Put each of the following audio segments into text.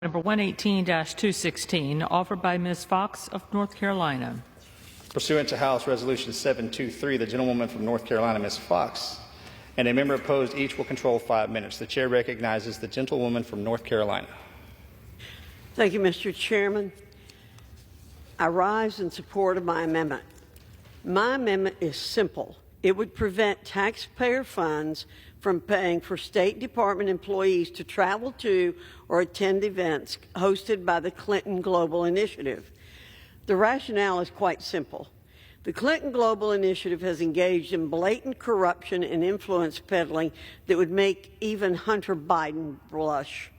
Number 118-216, offered by Ms. Foxx of North Carolina. Pursuant to House Resolution 723, the gentlewoman from North Carolina, Ms. Foxx, and a member opposed, each will control 5 minutes. The chair recognizes the gentlewoman from North Carolina. Thank you, Mr. Chairman. I rise in support of my amendment. My amendment is simple. It would prevent taxpayer funds from paying for State Department employees to travel to or attend events hosted by the Clinton Global Initiative. The rationale is quite simple. The Clinton Global Initiative has engaged in blatant corruption and influence peddling that would make even Hunter Biden blush.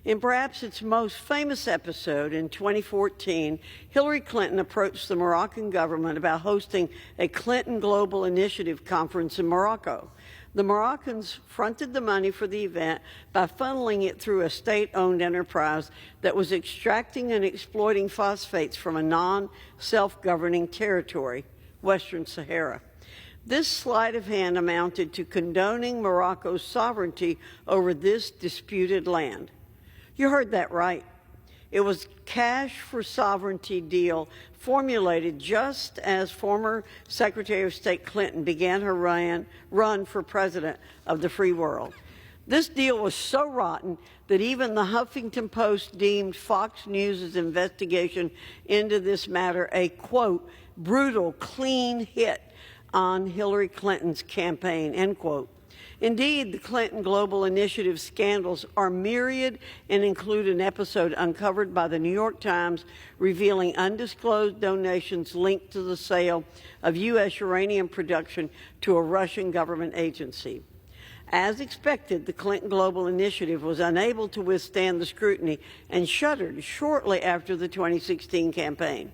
In perhaps its most famous episode in 2014, Hillary Clinton approached the Moroccan government about hosting a Clinton Global Initiative conference in Morocco. The Moroccans fronted the money for the event by funneling it through a state-owned enterprise that was extracting and exploiting phosphates from a non-self-governing territory, Western Sahara. This sleight of hand amounted to condoning Morocco's sovereignty over this disputed land. You heard that right. It was cash for sovereignty deal formulated just as former Secretary of State Clinton began her run for president of the free world. This deal was so rotten that even the Huffington Post deemed Fox News' investigation into this matter a, quote, brutal, clean hit on Hillary Clinton's campaign, end quote. Indeed, the Clinton Global Initiative scandals are myriad and include an episode uncovered by the New York Times revealing undisclosed donations linked to the sale of U.S. uranium production to a Russian government agency. As expected, the Clinton Global Initiative was unable to withstand the scrutiny and shuttered shortly after the 2016 campaign.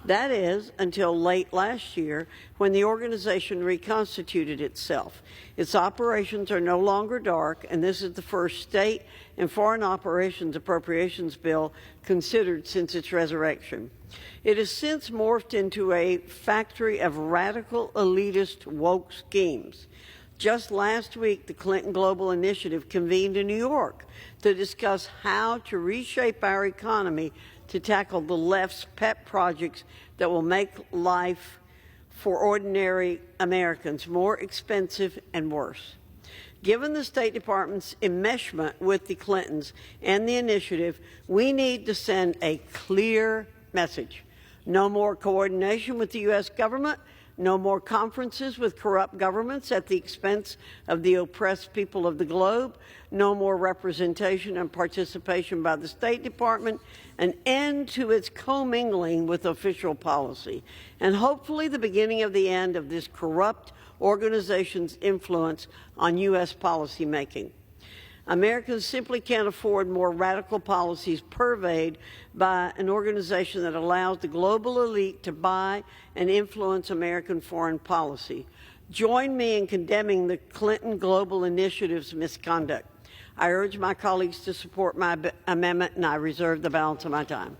That is, until late last year, when the organization reconstituted itself. Its operations are no longer dark, and this is the first state and foreign operations appropriations bill considered since its resurrection. It has since morphed into a factory of radical, elitist, woke schemes. Just last week, the Clinton Global Initiative convened in New York to discuss how to reshape our economy to tackle the left's pet projects that will make life for ordinary Americans more expensive and worse. Given the State Department's enmeshment with the Clintons and the initiative, we need to send a clear message. No more coordination with the U.S. government. No more conferences with corrupt governments at the expense of the oppressed people of the globe. No more representation and participation by the State Department. An end to its commingling with official policy. And hopefully the beginning of the end of this corrupt organization's influence on U.S. policymaking. Americans simply can't afford more radical policies purveyed by an organization that allows the global elite to buy and influence American foreign policy. Join me in condemning the Clinton Global Initiative's misconduct. I urge my colleagues to support my amendment, and I reserve the balance of my time.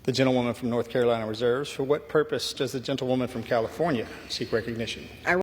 The gentlewoman from North Carolina reserves. For what purpose does the gentlewoman from California seek recognition?